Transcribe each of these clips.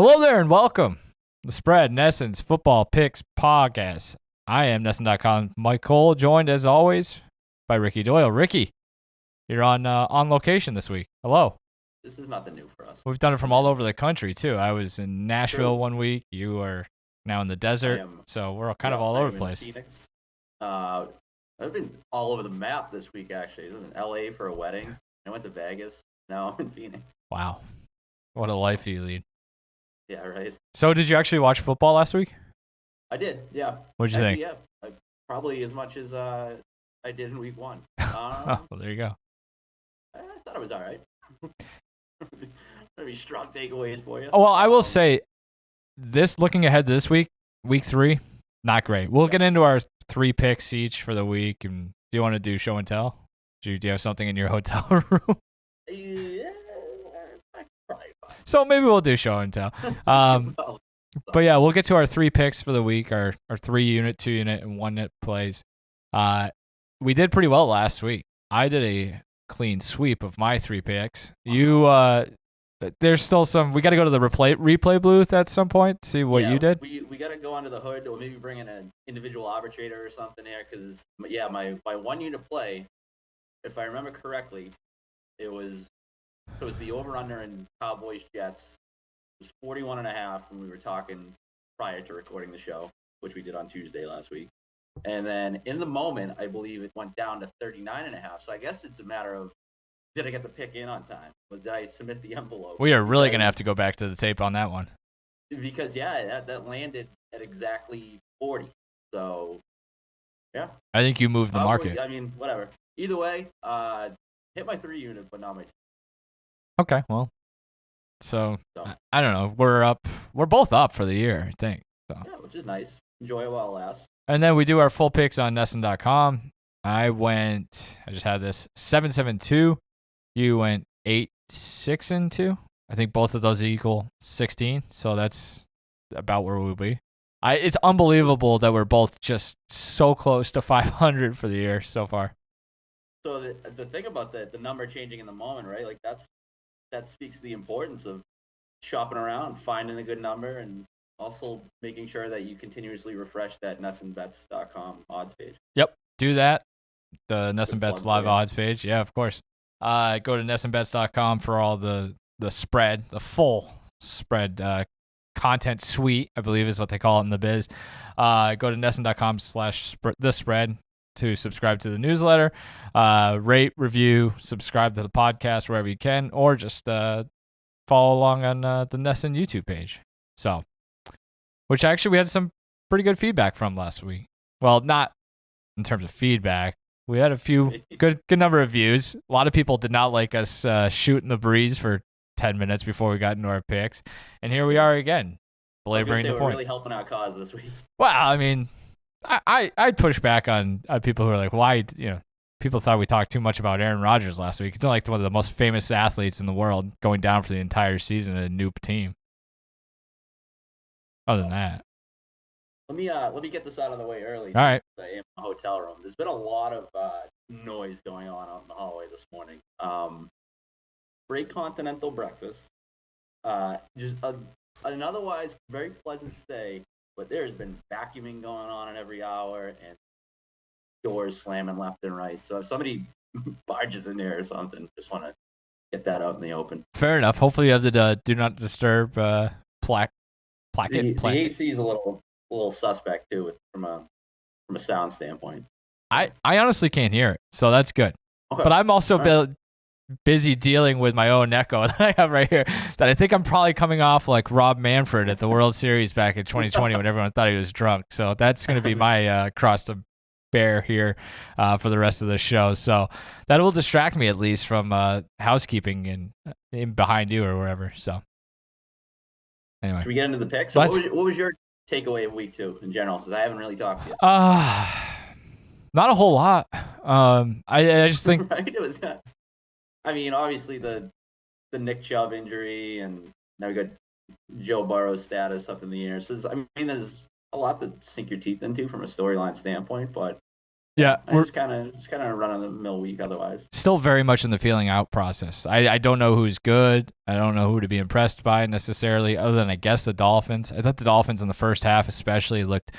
Hello there and welcome to the Spread, NESN's Football Picks Podcast. I am NESN.com Mike Cole, joined as always by Ricky Doyle. Ricky, you're on location this week. Hello. This is nothing new for us. We've done it from all over the country too. I was in Nashville one week. You are now in the desert, so we're kind of all over the place. Phoenix. I've been all over the map this week actually. I was in LA for a wedding. I went to Vegas. Now I'm in Phoenix. Wow. What a life you lead. Yeah, right. So did you actually watch football last week? I did, yeah. What'd you think? Yeah, probably as much as I did in week one. Well, there you go. I thought it was all right. Maybe strong takeaways for you. Well, I will say this, looking ahead to this week, week 3, not great. We'll get into our 3 picks each for the week. And do you want to do show and tell? Do you have something in your hotel room? Yeah, probably fine. So maybe we'll do show and tell. But yeah, we'll get to our 3 picks for the week, our 3-unit, 2-unit, and 1-unit plays. We did pretty well last week. I did a clean sweep of my 3 picks. There's still some. We got to go to the replay booth at some point. See what you did. We got to go under the hood, or maybe bring in an individual arbitrator or something here. Because my 1-unit play, if I remember correctly, it was the over/under in Cowboys Jets. It was 41.5 when we were talking prior to recording the show, which we did on Tuesday last week. And then in the moment, I believe it went down to 39.5. So I guess it's a matter of, did I get the pick in on time? Did I submit the envelope? We are really going to have to go back to the tape on that one. Because, that landed at exactly 40. So, yeah. I think you moved the market. I mean, whatever. Either way, hit my 3-unit, but not my 2. Okay, well. So, I don't know. We're both up for the year, I think. So. Yeah, which is nice. Enjoy it while it lasts. And then we do our full picks on NESN.com. I just had this 7-7-2. You went 8-6-2. I think both of those equal 16. So that's about where we'll be. It's unbelievable that we're both just so close to 500 for the year so far. So the thing about the number changing in the moment, right? Like that speaks to the importance of shopping around, finding a good number, and also making sure that you continuously refresh that NESNBets.com odds page. Yep, do that. The NESNBets live odds page. Yeah, of course. Go to NESNBets.com for all the spread, the full spread content suite, I believe is what they call it in the biz. Go to NESN.com/the spread to subscribe to the newsletter. Rate, review, subscribe to the podcast wherever you can, or just follow along on the NESN YouTube page. So, which actually we had some pretty good feedback from last week. Well, not in terms of feedback. We had a few good number of views. A lot of people did not like us shooting the breeze for 10 minutes before we got into our picks. And here we are again, belaboring the point. We're really helping our cause this week. Well, I mean, I'd push back on people who are like, why, people thought we talked too much about Aaron Rodgers last week. It's not like one of the most famous athletes in the world going down for the entire season in a noob team. Other than that. Let me get this out of the way early. All right. In my hotel room, there's been a lot of noise going on out in the hallway this morning. Great continental breakfast. Just an otherwise very pleasant stay, but there's been vacuuming going on in every hour and doors slamming left and right. So if somebody barges in there or something, just want to get that out in the open. Fair enough. Hopefully you have the do not disturb plaque. The AC is a little suspect too, from a sound standpoint. I honestly can't hear it, so that's good. Okay. But I'm also busy dealing with my own echo that I have right here. That I think I'm probably coming off like Rob Manfred at the World Series back in 2020 when everyone thought he was drunk. So that's going to be my cross to bear here for the rest of the show. So that will distract me at least from housekeeping and in behind you or wherever. So anyway, should we get into the picks? So what was your takeaway of week 2 in general? Since I haven't really talked yet. Not a whole lot. I just think right? It was. I mean, obviously the Nick Chubb injury, and now we got Joe Burrow's status up in the air. So I mean, there's a lot to sink your teeth into from a storyline standpoint. But Yeah, I just kind of run of the mill week otherwise. Still very much in the feeling out process. I don't know who's good. I don't know who to be impressed by necessarily, other than I guess the Dolphins. I thought the Dolphins in the first half especially looked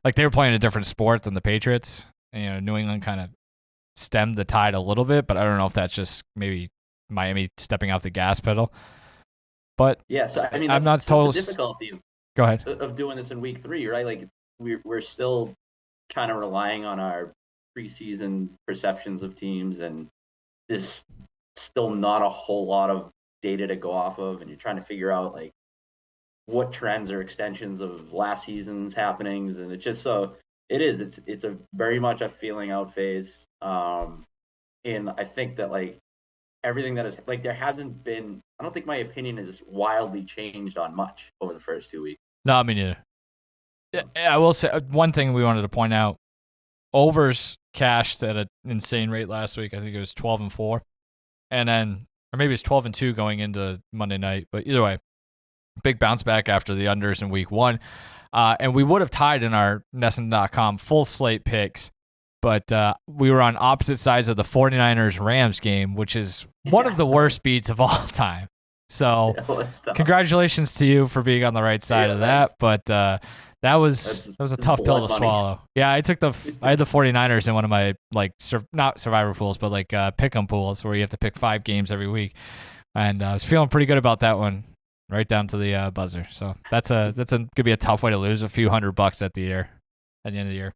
like they were playing a different sport than the Patriots. New England kind of stemmed the tide a little bit, but I don't know if that's just maybe Miami stepping off the gas pedal. But yeah, so I mean, I'm not total. The difficulty Go ahead. of doing this in week 3, right? Like we're still kind of relying on our preseason perceptions of teams, and there's still not a whole lot of data to go off of, and you're trying to figure out like what trends or extensions of last season's happenings, and it's just it's a very much a feeling out phase. And I think that like everything that is like there hasn't been. I don't think my opinion is wildly changed on much over the first 2 weeks. No, me neither. I will say one thing we wanted to point out: overs cashed at an insane rate last week. I think it was 12-4, and then or maybe it's 12-2 going into Monday night. But either way, big bounce back after the unders in week 1, and we would have tied in our NESN.com full slate picks. But we were on opposite sides of the 49ers-Rams game, which is one of the worst beats of all time. So congratulations to you for being on the right side of that. But that was a tough pill to swallow. Yeah, I had the 49ers in one of my not survivor pools, but like pick'em pools where you have to pick 5 games every week, and I was feeling pretty good about that one, right down to the buzzer. So that's gonna be a tough way to lose a few $100 at the end of the year.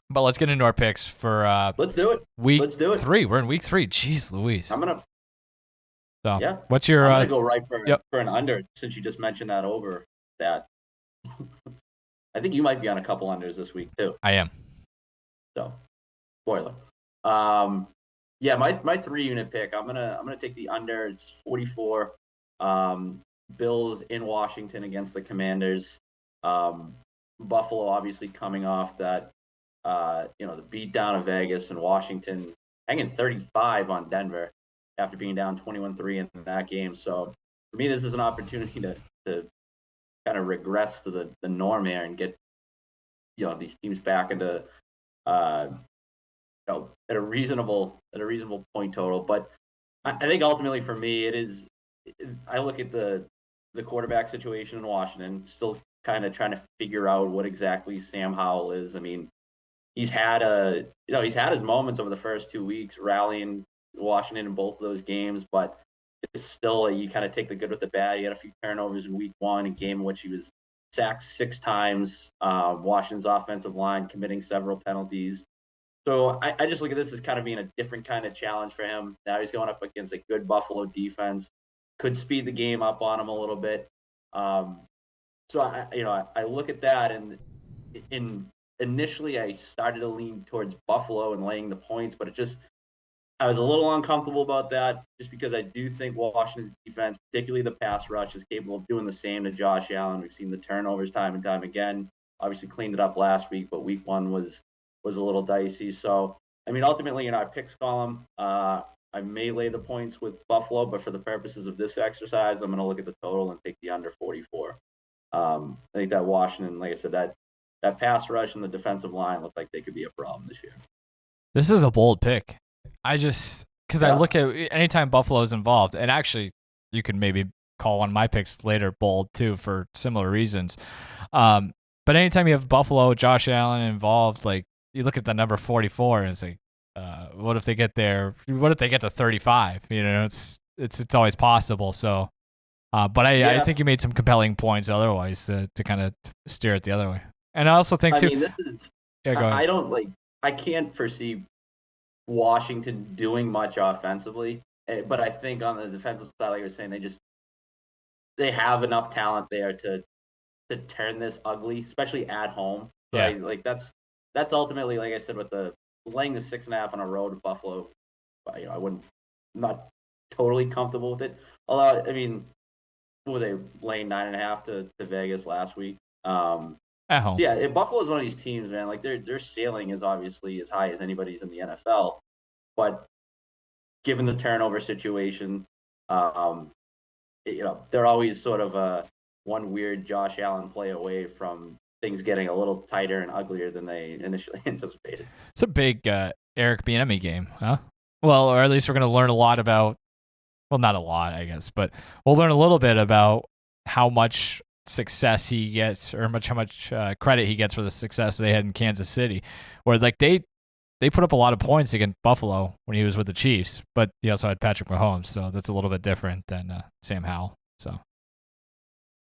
But let's get into our picks for let's do it. Week 3. We're in week 3. Jeez Louise. Yeah. What's your I'm gonna go right for an under, since you just mentioned that over that. I think you might be on a couple unders this week too. I am. So spoiler. Yeah, my 3-unit pick, I'm gonna take the under. It's 44. Bills in Washington against the Commanders. Buffalo obviously coming off that the beat down of Vegas, and Washington hanging 35 on Denver after being down 21-3 in that game. So for me, this is an opportunity to kind of regress to the norm here and get these teams back into at a reasonable point total. But I think ultimately for me, I look at the quarterback situation in Washington, still kind of trying to figure out what exactly Sam Howell is. I mean, he's had his moments over the first 2 weeks rallying Washington in both of those games, but it's still you kind of take the good with the bad. He had a few turnovers in week 1, a game in which he was sacked 6 times. Washington's offensive line committing several penalties. So I just look at this as kind of being a different kind of challenge for him. Now he's going up against a good Buffalo defense, could speed the game up on him a little bit. So I look at that, and initially I started to lean towards Buffalo and laying the points, but I was a little uncomfortable about that, just because I do think Washington's defense, particularly the pass rush, is capable of doing the same to Josh Allen. We've seen the turnovers time and time again. Obviously cleaned it up last week, but week 1 was a little dicey. So, I mean, ultimately in our picks column, I may lay the points with Buffalo, but for the purposes of this exercise, I'm going to look at the total and take the under 44. I think that Washington, like I said, that pass rush and the defensive line look like they could be a problem this year. This is a bold pick. I look at anytime Buffalo's involved, and actually you can maybe call one of my picks later bold too for similar reasons. But anytime you have Buffalo, Josh Allen involved, like you look at the number 44 and it's like, what if they get there? What if they get to 35? It's always possible. So, but I think you made some compelling points otherwise to kind of steer it the other way. And I also think too. I mean, this is. Yeah, go ahead. I can't foresee Washington doing much offensively, but I think on the defensive side, like I was saying, they have enough talent there to turn this ugly, especially at home. So yeah. That's ultimately, like I said, with the laying the 6.5 on a road to Buffalo, I'm not totally comfortable with it. Although, I mean, were they laying 9.5 to Vegas last week? At home. Yeah, Buffalo's one of these teams, man. Like their ceiling is obviously as high as anybody's in the NFL, but given the turnover situation, they're always sort of one weird Josh Allen play away from things getting a little tighter and uglier than they initially anticipated. It's a big Eric Bieniemy game, huh? Well, or at least we're going to learn a lot about. Well, not a lot, I guess, but we'll learn a little bit about how much success he gets, or how much credit he gets for the success they had in Kansas City, where like they put up a lot of points against Buffalo when he was with the Chiefs, but he also had Patrick Mahomes, so that's a little bit different than Sam Howell. So,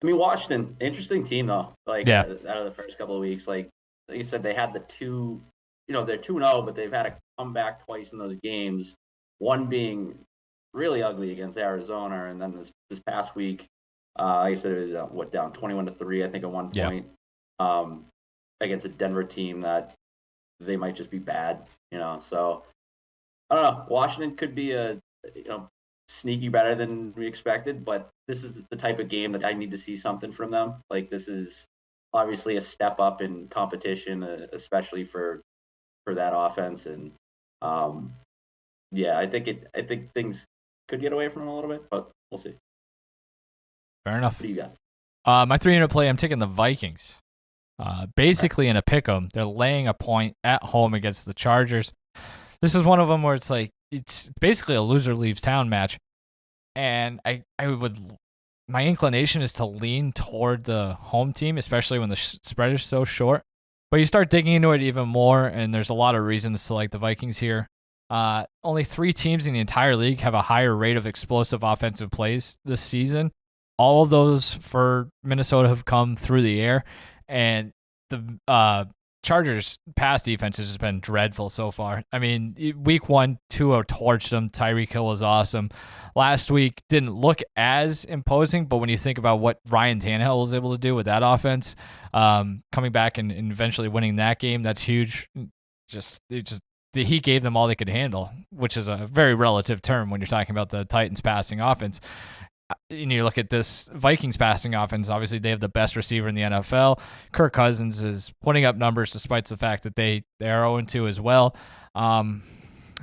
I mean, Washington, interesting team though. Like yeah, out of the first couple of weeks, like you said, they had the two, they're 2-0, but they've had to come back twice in those games. One being really ugly against Arizona, and then this past week, like I said, it was down 21-3, I think, at one point, against a Denver team that they might just be bad, So I don't know. Washington could be a sneaky better than we expected, but this is the type of game that I need to see something from them. Like, this is obviously a step up in competition, especially for that offense, and I think things could get away from them a little bit, but we'll see. Fair enough. What do you got? My 3-unit play, I'm taking the Vikings. Basically in a pick'em, they're laying a point at home against the Chargers. This is one of them where it's like it's basically a loser leaves town match, and my inclination is to lean toward the home team, especially when the spread is so short. But you start digging into it even more, and there's a lot of reasons to like the Vikings here. Only 3 teams in the entire league have a higher rate of explosive offensive plays this season. All of those for Minnesota have come through the air, and the Chargers' pass defense has just been dreadful so far. I mean, week 1, Tua torched them. Tyreek Hill was awesome. Last week didn't look as imposing, but when you think about what Ryan Tannehill was able to do with that offense, coming back and eventually winning that game, that's huge. He gave them all they could handle, which is a very relative term when you're talking about the Titans passing offense. And you look at this Vikings passing offense, obviously they have the best receiver in the NFL. Kirk Cousins is putting up numbers despite the fact that they are 0-2 as well. I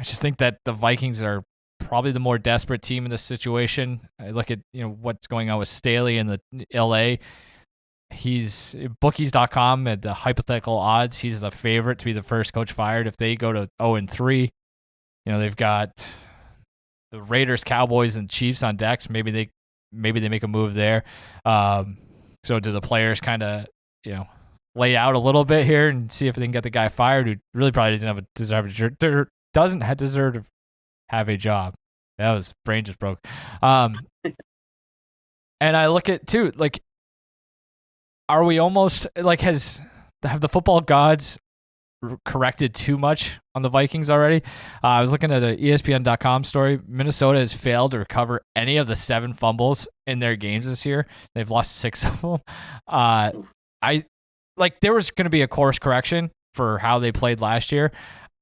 just think that the Vikings are probably the more desperate team in this situation. I look at what's going on with Staley in the LA. He's bookies.com at the hypothetical odds. He's the favorite to be the first coach fired if they go to 0-3. They've got the Raiders, Cowboys, and Chiefs on decks. Maybe they make a move there. So do the players kind of lay out a little bit here and see if they can get the guy fired who really probably doesn't deserve to have a job. That was brain just broke. And I look at too, like, are we almost like have the football gods corrected too much on the Vikings already? I was looking at an ESPN.com story. Minnesota has failed to recover any of the 7 fumbles in their games this year. They've lost 6 of them. There was going to be a course correction for how they played last year.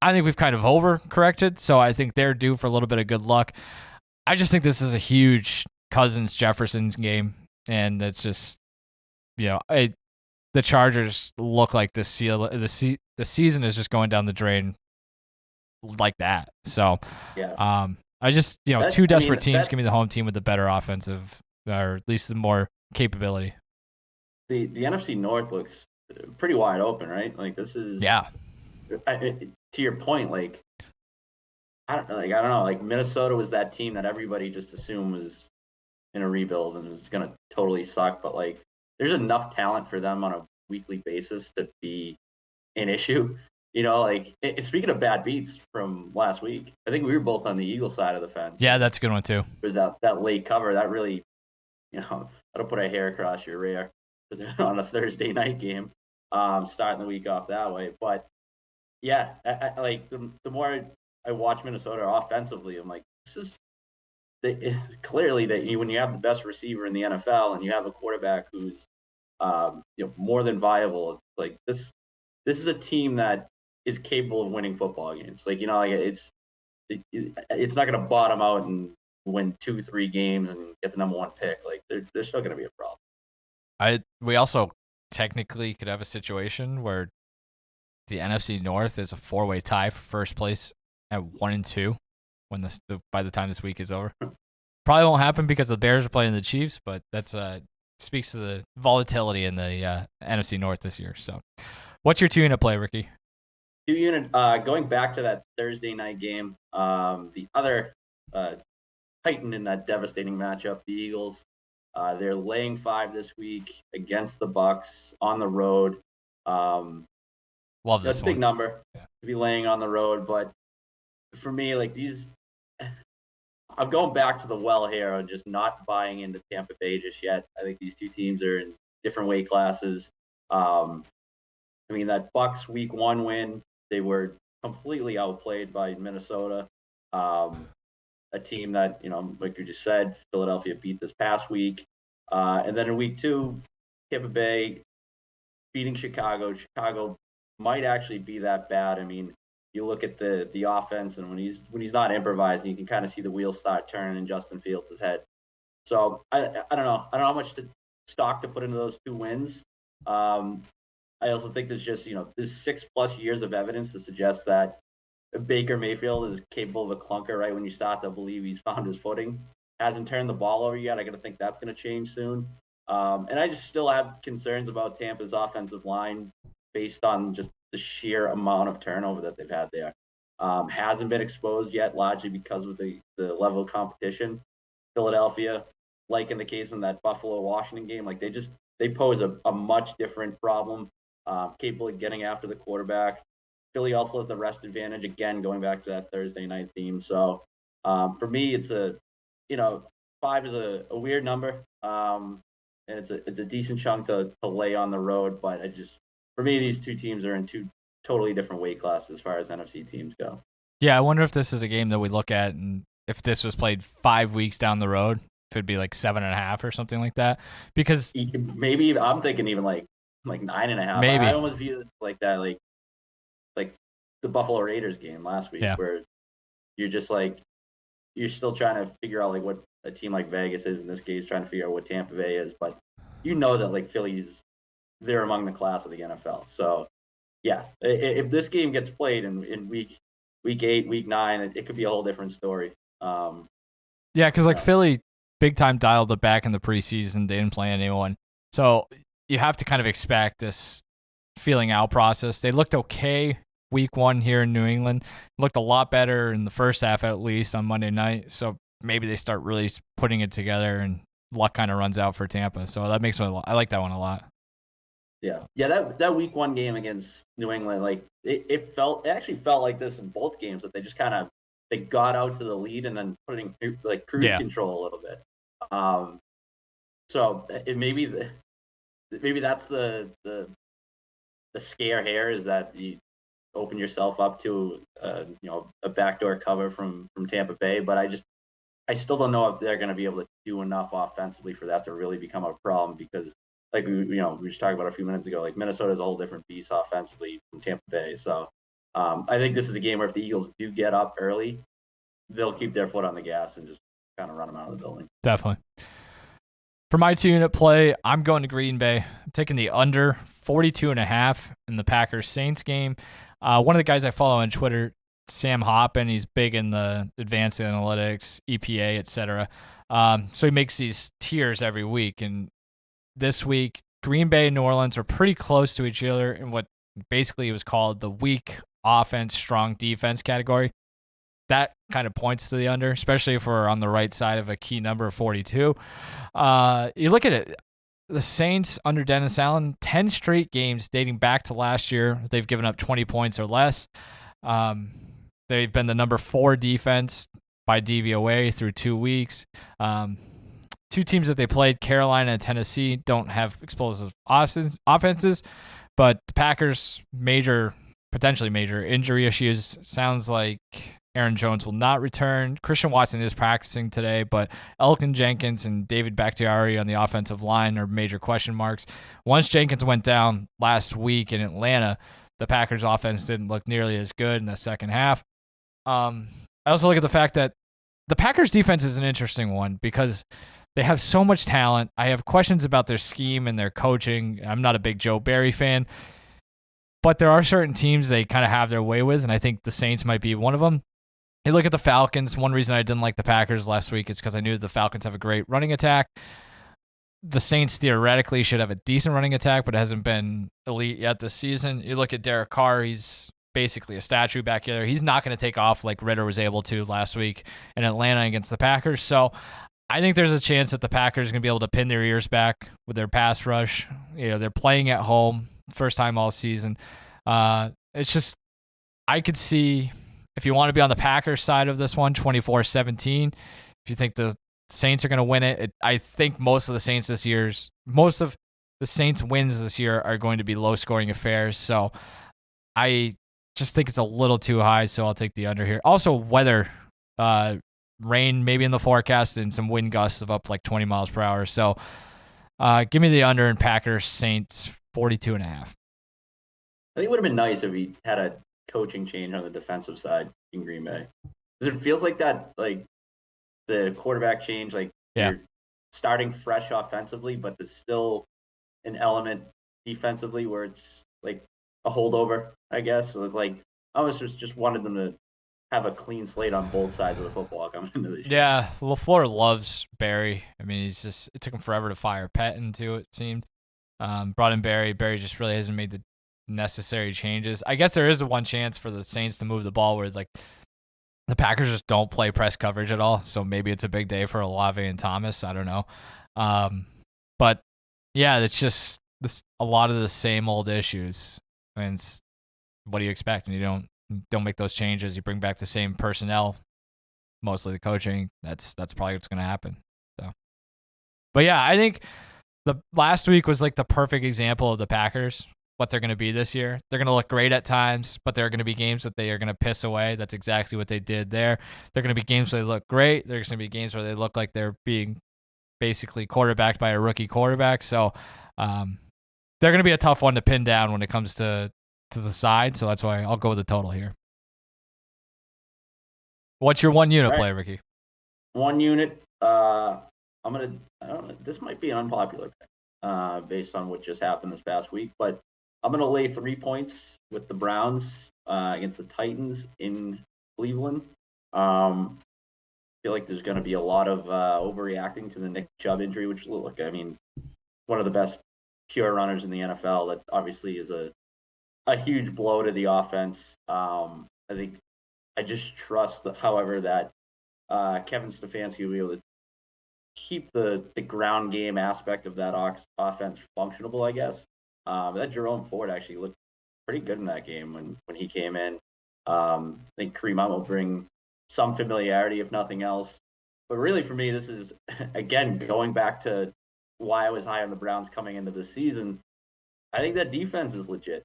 I think we've kind of overcorrected, so I think they're due for a little bit of good luck. I just think this is a huge Cousins-Jefferson's game, and it's just, the Chargers look like the season is just going down the drain like that. So, I just, two desperate teams. Give me the home team with the better offensive, or at least the more capability. The NFC North looks pretty wide open, right? Like, this is to your point. Like, I don't know. Like, Minnesota was that team that everybody just assumed was in a rebuild and was gonna totally suck, but like, there's enough talent for them on a weekly basis to be an issue. Speaking of bad beats from last week, I think we were both on the Eagles side of the fence. Yeah, that's a good one too. There's that late cover that really, that'll put a hair across your rear on a Thursday night game, starting the week off that way. But yeah, the more I watch Minnesota offensively, I'm like, this is clearly that when you have the best receiver in the NFL and you have a quarterback who's more than viable, like this is a team that is capable of winning football games. Like, it's not going to bottom out and win 2-3 games and get the number 1 pick. Like, they're still going to be a problem. We also technically could have a situation where the NFC North is a 4-way tie for first place at 1-2 when by the time this week is over. Probably won't happen because the Bears are playing the Chiefs, but that's speaks to the volatility in the NFC North this year. So, what's your 2-unit play, Ricky? 2-unit, going back to that Thursday night game, the other Titan in that devastating matchup, the Eagles. They're laying 5 this week against the Bucks on the road. Love this That's a big number to be laying on the road, but for me, like these, I'm going back to the well here and just not buying into Tampa Bay just yet. I think these two teams are in different weight classes. I mean, that Bucks week 1 win, they were completely outplayed by Minnesota. A team that, like you just said, Philadelphia beat this past week. And then in week 2, Tampa Bay beating Chicago. Chicago might actually be that bad. I mean, you look at the offense, and when he's not improvising, you can kind of see the wheels start turning in Justin Fields' head. So I don't know. I don't know how much stock to put into those 2 wins. I also think there's just, there's 6+ years of evidence to suggest that Baker Mayfield is capable of a clunker right when you start to believe he's found his footing. Hasn't turned the ball over yet. I got to think that's going to change soon. And I just still have concerns about Tampa's offensive line based on just the sheer amount of turnover that they've had there. Hasn't been exposed yet, largely because of the level of competition. Philadelphia, like in the case in that Buffalo-Washington game, like they pose a much different problem, capable of getting after the quarterback. Philly also has the rest advantage, again, going back to that Thursday night theme. So for me, it's 5 is a weird number, and it's a decent chunk to lay on the road. But for me, these two teams are in 2 totally different weight classes as far as NFC teams go. Yeah, I wonder if this is a game that we look at, and if this was played 5 weeks down the road, if it'd be like 7.5 or something like that. Because maybe I'm thinking even like 9.5. Maybe I almost view this like that, like the Buffalo Raiders game last week, where you're just like you're still trying to figure out like what a team like Vegas is in this case, trying to figure out what Tampa Bay is, but that like Philly's they're among the class of the NFL. So yeah, if this game gets played in week 8, week 9, it could be a whole different story. Yeah, because like Philly big time dialed it back in the preseason. They didn't play anyone, so you have to kind of expect this feeling out process. They looked okay week 1 here in New England. Looked a lot better in the first half, at least on Monday night. So maybe they start really putting it together, and luck kind of runs out for Tampa. So that makes me I like that one a lot. Yeah. That week 1 game against New England, like it actually felt like this in both games, that they just kind of they got out to the lead and then putting like cruise control a little bit. So maybe that's the scare here, is that you open yourself up to a backdoor cover from Tampa Bay. But I still don't know if they're going to be able to do enough offensively for that to really become a problem, because like we were just talking about a few minutes ago, like Minnesota is a whole different beast offensively from Tampa Bay. So I think this is a game where if the Eagles do get up early, they'll keep their foot on the gas and just kind of run them out of the building. Definitely. For my 2-unit play, I'm going to Green Bay. I'm taking the under 42.5 in the Packers-Saints game. One of the guys I follow on Twitter, Sam Hoppen, he's big in the advanced analytics, EPA, etc. So he makes these tiers every week. And this week, Green Bay and New Orleans are pretty close to each other in what basically was called the weak offense, strong defense category. That kind of points to the under, especially if we're on the right side of a key number of 42. You look at it, the Saints under Dennis Allen, 10 straight games dating back to last year, they've given up 20 points or less. They've been the number 4 defense by DVOA through 2 weeks. 2 teams that they played, Carolina and Tennessee, don't have explosive offenses, but the Packers' potentially major injury issues. Sounds like Aaron Jones will not return. Christian Watson is practicing today, but Elkin Jenkins and David Bakhtiari on the offensive line are major question marks. Once Jenkins went down last week in Atlanta, the Packers' offense didn't look nearly as good in the second half. I also look at the fact that the Packers' defense is an interesting one because they have so much talent. I have questions about their scheme and their coaching. I'm not a big Joe Barry fan, but there are certain teams they kind of have their way with, and I think the Saints might be one of them. You look at the Falcons. One reason I didn't like the Packers last week is because I knew the Falcons have a great running attack. the Saints theoretically should have a decent running attack, but it hasn't been elite yet this season. You look at Derek Carr, he's basically a statue back there. He's not going to take off like Ritter was able to last week in Atlanta against the Packers. So I think there's a chance that the Packers are going to be able to pin their ears back with their pass rush. They're playing at home, first time all season. It's just, I could see, if you want to be on the Packers side of this one, 24-17. If you think the Saints are going to win it, I think most of the Saints wins this year are going to be low scoring affairs. So I just think it's a little too high, so I'll take the under here. Also, weather, rain maybe in the forecast and some wind gusts of up like 20 miles per hour. So give me the under in Packers Saints 42.5. I think it would have been nice if we had a coaching change on the defensive side in Green Bay. Because it feels like that, like the quarterback change, like you're starting fresh offensively, but there's still an element defensively where it's like a holdover, I guess. So like I almost just wanted them to have a clean slate on both sides of the football coming into this year. Yeah, LaFleur loves Barry. I mean, it took him forever to fire Pettin too, it seemed. Brought in Barry. Barry just really hasn't made the necessary changes. I guess there is one chance for the Saints to move the ball where like the Packers just don't play press coverage at all. So maybe it's a big day for Olave and Thomas. I don't know. But yeah, it's just a lot of the same old issues. And what do you expect? And you don't make those changes. You bring back the same personnel, mostly the coaching. That's probably what's going to happen. So, but yeah, I think the last week was like the perfect example of the Packers, what they're going to be this year. They're going to look great at times, but there are going to be games that they are going to piss away. That's exactly what they did there. They're going to be games where they look great. There's going to be games where they look like they're being basically quarterbacked by a rookie quarterback. So they're going to be a tough one to pin down when it comes to the side. So that's why I'll go with the total here. What's your one unit play, Ricky? One unit. I don't know. This might be an unpopular pick based on what just happened this past week, but I'm going to lay 3 points with the Browns against the Titans in Cleveland. I feel like there's going to be a lot of overreacting to the Nick Chubb injury, which, look, I mean, one of the best pure runners in the NFL. That obviously is a huge blow to the offense. I think I just trust, however, that Kevin Stefanski will be able to keep the ground game aspect of that offense functionable, I guess. That Jerome Ford actually looked pretty good in that game when he came in. I think Kareem Hunt will bring some familiarity, if nothing else. But really, for me, this is, again, going back to why I was high on the Browns coming into the season. I think that defense is legit.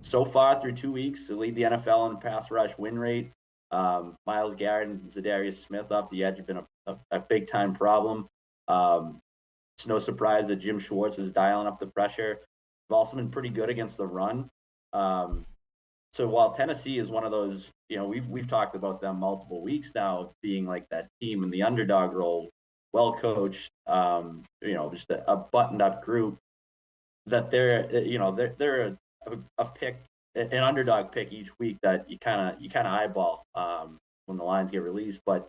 So far through 2 weeks, they lead the NFL in pass rush win rate. Myles Garrett and Zadarius Smith off the edge have been a big-time problem. It's no surprise that Jim Schwartz is dialing up the pressure. They've also been pretty good against the run. So while Tennessee is one of those, we've talked about them multiple weeks now, being like that team in the underdog role, well coached, just a buttoned up group. That they're a pick, an underdog pick each week that you kind of eyeball when the lines get released. But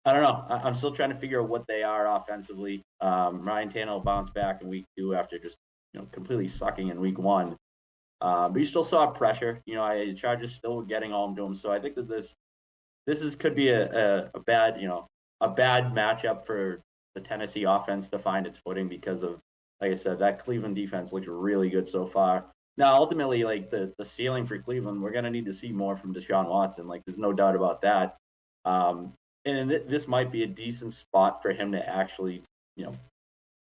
I don't know. I'm still trying to figure out what they are offensively. Ryan Tannehill bounced back in week 2 after just completely sucking in week 1. But you still saw pressure. The Chargers still were getting home to him. So I think that this could be a bad matchup for the Tennessee offense to find its footing because of, like I said, that Cleveland defense looks really good so far. Now, ultimately, like the ceiling for Cleveland, we're going to need to see more from Deshaun Watson. Like, there's no doubt about that. And this might be a decent spot for him to actually,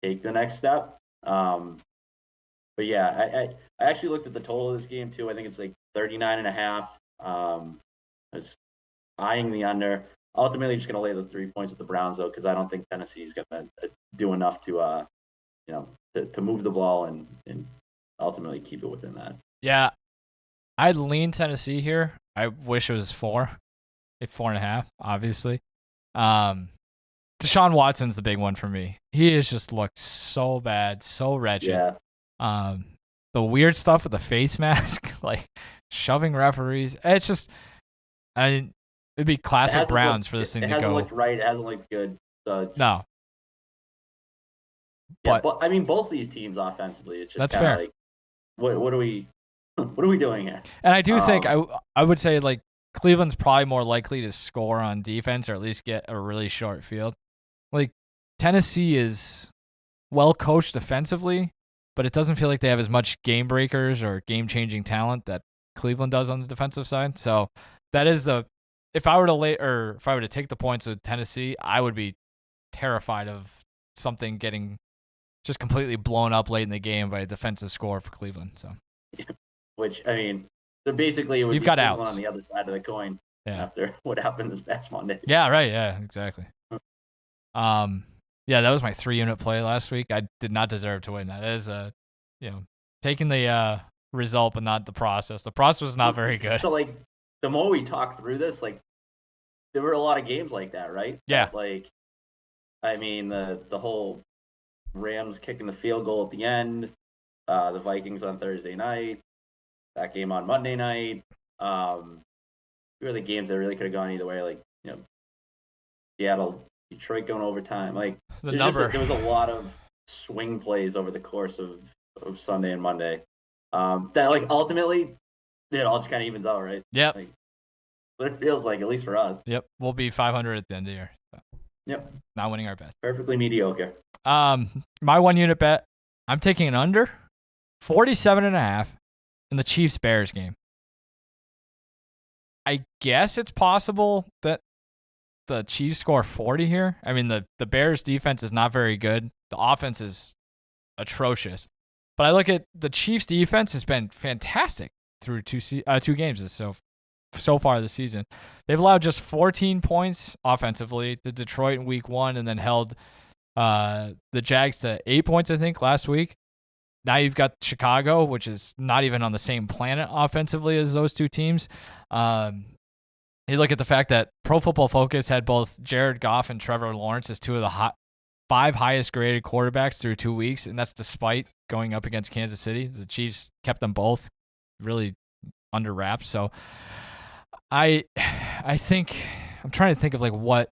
take the next step. But yeah, I actually looked at the total of this game too. I think it's like 39.5. I was eyeing the under. Ultimately, just going to lay the 3 points with the Browns though, because I don't think Tennessee is going to do enough to, to move the ball and ultimately keep it within that. Yeah, I'd lean Tennessee here. I wish it was 4.5, obviously. Deshaun Watson's the big one for me. He has just looked so bad, so wretched. Yeah. The weird stuff with the face mask, like shoving referees. It's just, it'd be classic Browns for this thing to go. It hasn't looked right. It hasn't looked good. So no. Yeah, But I mean, both these teams offensively, it's just that's kind of fair. like, what are we, what are we doing here? And I do think I would say like Cleveland's probably more likely to score on defense or at least get a really short field. Like Tennessee is well coached defensively, but it doesn't feel like they have as much game breakers or game changing talent that Cleveland does on the defensive side. So that is if I were to take the points with Tennessee, I would be terrified of something getting just completely blown up late in the game by a defensive score for Cleveland. So, which I mean, so basically it would you've be got Cleveland outs on the other side of the coin after what happened this past Monday. Yeah, right. Yeah, exactly. Yeah, that was my 3-unit play last week. I did not deserve to win. That is taking the result but not the process. The process was not very good. So like, the more we talk through this, like, there were a lot of games like that, right? Yeah. That, like, I mean, the whole Rams kicking the field goal at the end, the Vikings on Thursday night, that game on Monday night. Were the games that really could have gone either way, like, Seattle, Detroit going overtime. Like, there was a lot of swing plays over the course of Sunday and Monday. That, like, ultimately it all just kind of evens out, right? Yep. Like, what it feels like, at least for us. Yep. We'll be 500 at the end of the year. So. Yep. Not winning our bet. Perfectly mediocre. My 1-unit bet, I'm taking an under 47.5 in the Chiefs-Bears game. I guess it's possible that the Chiefs score 40 here. I mean, the Bears defense is not very good. The offense is atrocious. But I look at the Chiefs defense has been fantastic through two games so far this season. They've allowed just 14 points offensively to Detroit in week 1 and then held the Jags to 8 points, I think, last week. Now you've got Chicago, which is not even on the same planet offensively as those two teams. You look at the fact that Pro Football Focus had both Jared Goff and Trevor Lawrence as two of the 5 highest graded quarterbacks through 2 weeks, and that's despite going up against Kansas City. The Chiefs kept them both really under wraps. So I think I'm trying to think of like what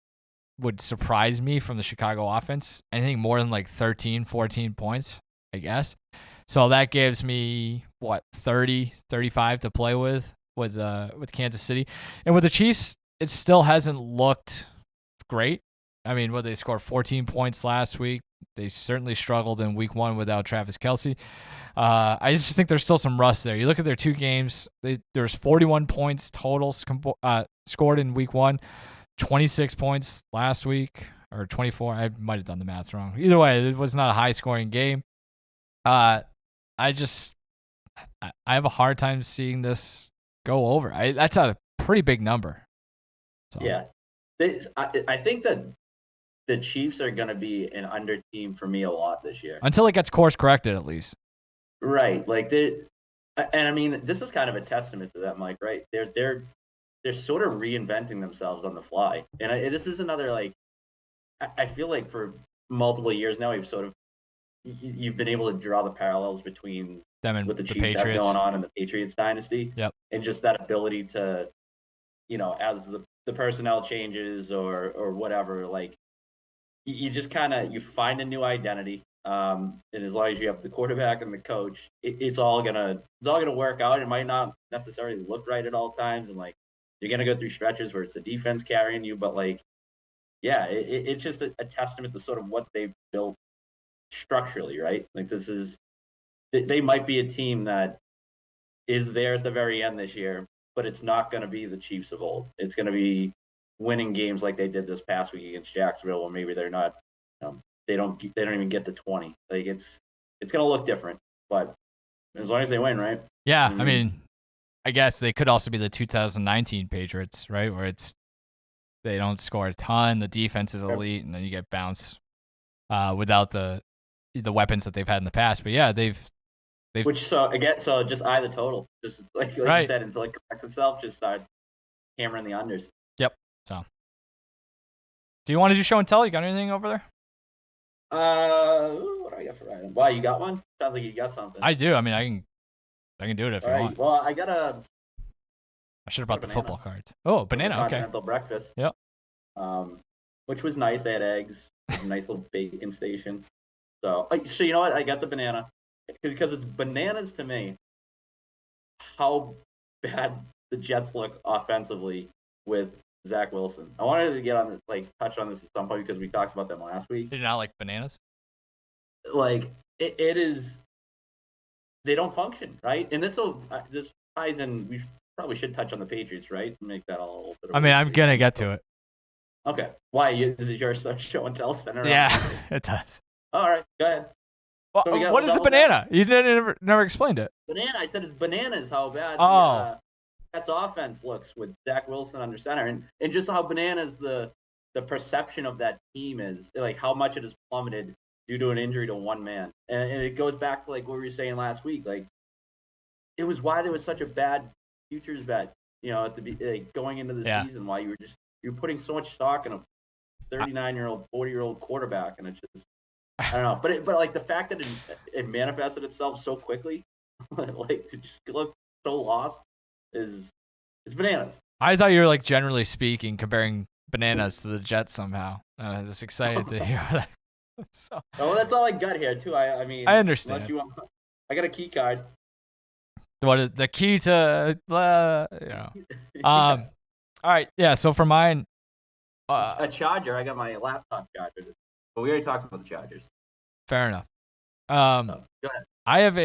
would surprise me from the Chicago offense. Anything more than like 13, 14 points, I guess. So that gives me 30, 35 to play with Kansas City. And with the Chiefs, it still hasn't looked great. I mean, they scored 14 points last week. They certainly struggled in week 1 without Travis Kelce. I just think there's still some rust there. You look at their 2 games, there's 41 points total scored in week 1, 26 points last week, or 24. I might have done the math wrong. Either way, it was not a high-scoring game. I have a hard time seeing this go over. That's a pretty big number. So. Yeah. I think that the Chiefs are going to be an under team for me a lot this year. Until it gets course corrected, at least. Right. Like, and I mean, this is kind of a testament to them, Mike, right? They're sort of reinventing themselves on the fly. And this is another, like, I feel like for multiple years now, you've been able to draw the parallels between them and what the Chiefs Patriots have going on in the Patriots dynasty. Yep. And just that ability to, as the personnel changes or whatever, like, you just kind of, you find a new identity. And as long as you have the quarterback and the coach, it's all gonna work out. It might not necessarily look right at all times, and like, you're gonna go through stretches where it's the defense carrying you, but like, yeah, it's just a testament to sort of what they've built structurally, right? Like, they might be a team that is there at the very end this year, but it's not going to be the Chiefs of old. It's going to be winning games like they did this past week against Jacksonville, where maybe they're not, they don't even get to 20. Like, it's going to look different, but as long as they win, right? Yeah, I mean, I guess they could also be the 2019 Patriots, right? Where they don't score a ton, the defense is elite, and then you get bounced without the weapons that they've had in the past. But yeah, they've so just eye the total, just like right. You said, until it corrects itself, just start hammering the unders. Yep. So, do you want to do show and tell? You got anything over there? What do I got for Ryan? Why, you got one? Sounds like you got something. I do. I mean, I can do it if you want. Well, I should have brought the football cards. Oh, banana. Okay. Continental breakfast. Yep. Which was nice. They had eggs. A nice little bacon station. So you know what? I got the banana because it's bananas to me how bad the Jets look offensively with Zach Wilson. I wanted to get on touch on this at some point because we talked about them last week. Did you not like bananas? It is. They don't function right, and this ties in. We probably should touch on the Patriots, right? Make that all. I mean, I'm gonna get to it. Okay. Why is it your show and tell center? Yeah, it does. All right, go ahead. Well, So what is the banana? You never explained it. Banana. I said it's bananas. How bad Jets offense looks with Zach Wilson under center, and just how bananas the perception of that team is, like how much it has plummeted due to an injury to one man, and it goes back to like what we were saying last week. Like it was why there was such a bad futures bet, at the going into the season. Why you're putting so much stock in a 39-year-old, 40-year-old quarterback, and it's just I don't know. But like the fact that it manifested itself so quickly, like to just look so lost it's bananas. I thought you were like generally speaking comparing bananas to the Jets somehow. I was just excited to hear that. So, well, that's all I got here too. I mean, I understand. Unless you want, I got a key card. What is the key to All right, yeah. So for mine, a charger. I got my laptop charger, but we already talked about the Chargers. Fair enough. Go ahead. I have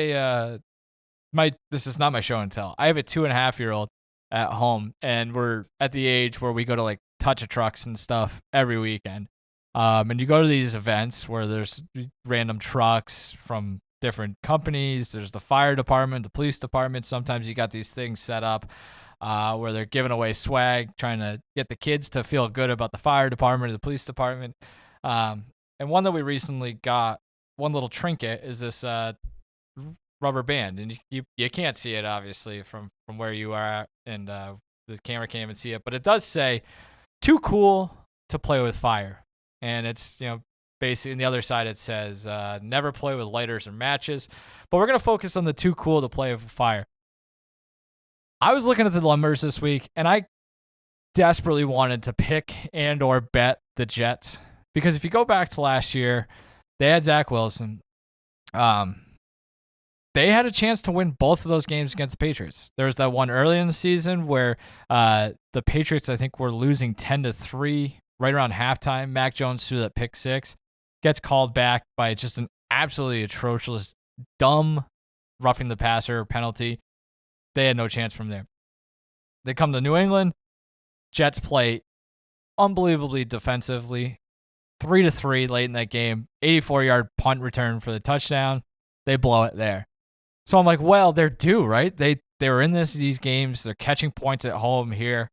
this is not my show and tell. I have a 2.5-year-old at home, and we're at the age where we go to like touch a trucks and stuff every weekend. And you go to these events where there's random trucks from different companies. There's the fire department, the police department. Sometimes you got these things set up where they're giving away swag, trying to get the kids to feel good about the fire department or the police department. And one that we recently got, one little trinket, is this rubber band, and you can't see it obviously from where you are at, and the camera can't even see it, but it does say "Too cool to play with fire," and it's basically on the other side it says never play with lighters or matches, but we're gonna focus on the "Too cool to play with fire." I was looking at the numbers this week, and I desperately wanted to pick and or bet the Jets, because if you go back to last year, they had Zach Wilson. They had a chance to win both of those games against the Patriots. There was that one early in the season where the Patriots, I think, were losing 10-3 right around halftime. Mac Jones threw that pick six, gets called back by just an absolutely atrocious, dumb roughing the passer penalty. They had no chance from there. They come to New England. Jets play unbelievably defensively. 3-3 late in that game. 84-yard punt return for the touchdown. They blow it there. So I'm like, well, they're due, right? They were in these games. They're catching points at home here.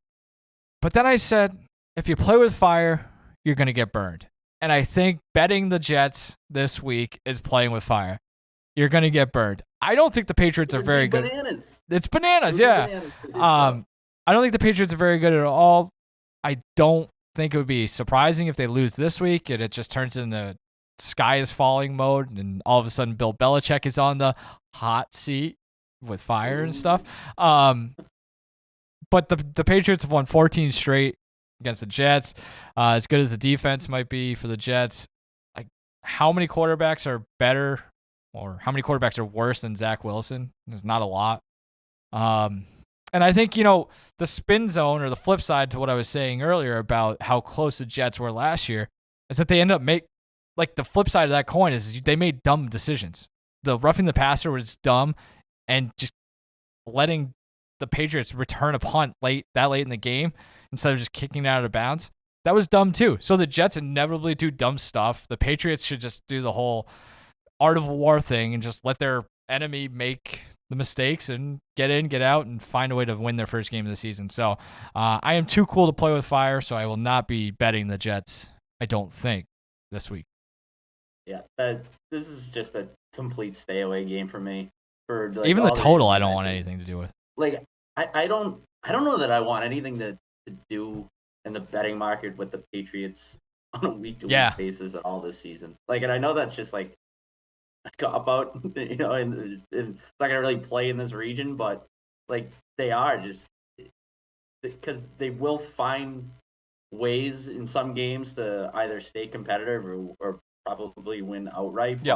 But then I said, if you play with fire, you're going to get burned. And I think betting the Jets this week is playing with fire. You're going to get burned. I don't think the Patriots are very good. It's bananas, yeah. I don't think the Patriots are very good at all. I don't think it would be surprising if they lose this week and it just turns into sky is falling mode, and all of a sudden Bill Belichick is on the hot seat with fire and stuff. But the Patriots have won 14 straight against the Jets. As good as the defense might be for the Jets, like how many quarterbacks are better or how many quarterbacks are worse than Zach Wilson? There's not a lot. And I think, the spin zone, or the flip side to what I was saying earlier about how close the Jets were last year, is that they end up the flip side of that coin is they made dumb decisions. The roughing the passer was dumb, and just letting the Patriots return a punt late in the game instead of just kicking it out of bounds, that was dumb too. So the Jets inevitably do dumb stuff. The Patriots should just do the whole art of war thing and just let their enemy make the mistakes and get in, get out, and find a way to win their first game of the season. So I am too cool to play with fire, so I will not be betting the Jets, I don't think, this week. Yeah, this is just a complete stay away game for me. For even the total, I don't want anything to do with. Like I don't know that I want anything to do in the betting market with the Patriots on a week to week basis at all this season. Like, and I know that's just like a cop out, and it's not gonna really play in this region, but like they are just because they will find ways in some games to either stay competitive or probably win outright, Yep.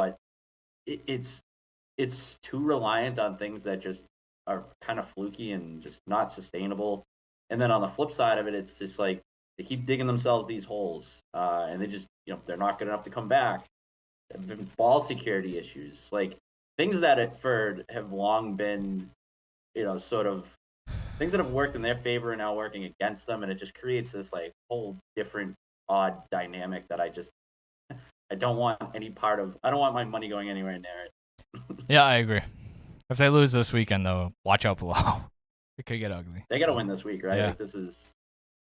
but it's too reliant on things that just are kind of fluky and just not sustainable. And then on the flip side of it, it's just like they keep digging themselves these holes, and they just they're not good enough to come back. Ball security issues, like things that have long been sort of things that have worked in their favor are now working against them, and it just creates this like whole different odd dynamic that I don't want any part of. I don't want my money going anywhere near it. Yeah, I agree. If they lose this weekend, though, watch out below. It could get ugly. They got to win this week, right? Yeah. Like this is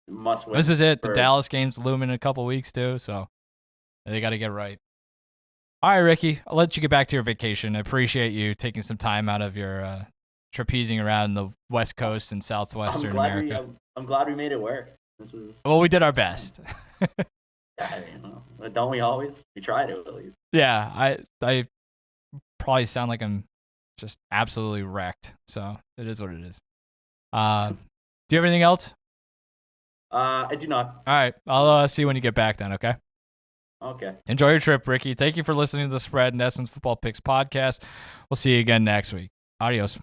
must win. This is it. The Dallas game's looming in a couple weeks too, so they got to get right. All right, Ricky, I'll let you get back to your vacation. I appreciate you taking some time out of your trapezing around the West Coast and Southwestern America. I'm glad we made it work. Well, we did our best. Yeah, don't we always? We try to at least. Yeah, I probably sound like I'm just absolutely wrecked. So it is what it is. Do you have anything else? I do not. All right, I'll see you when you get back then. Okay. Okay. Enjoy your trip, Ricky. Thank you for listening to the Spread NESN's Football Picks podcast. We'll see you again next week. Adios.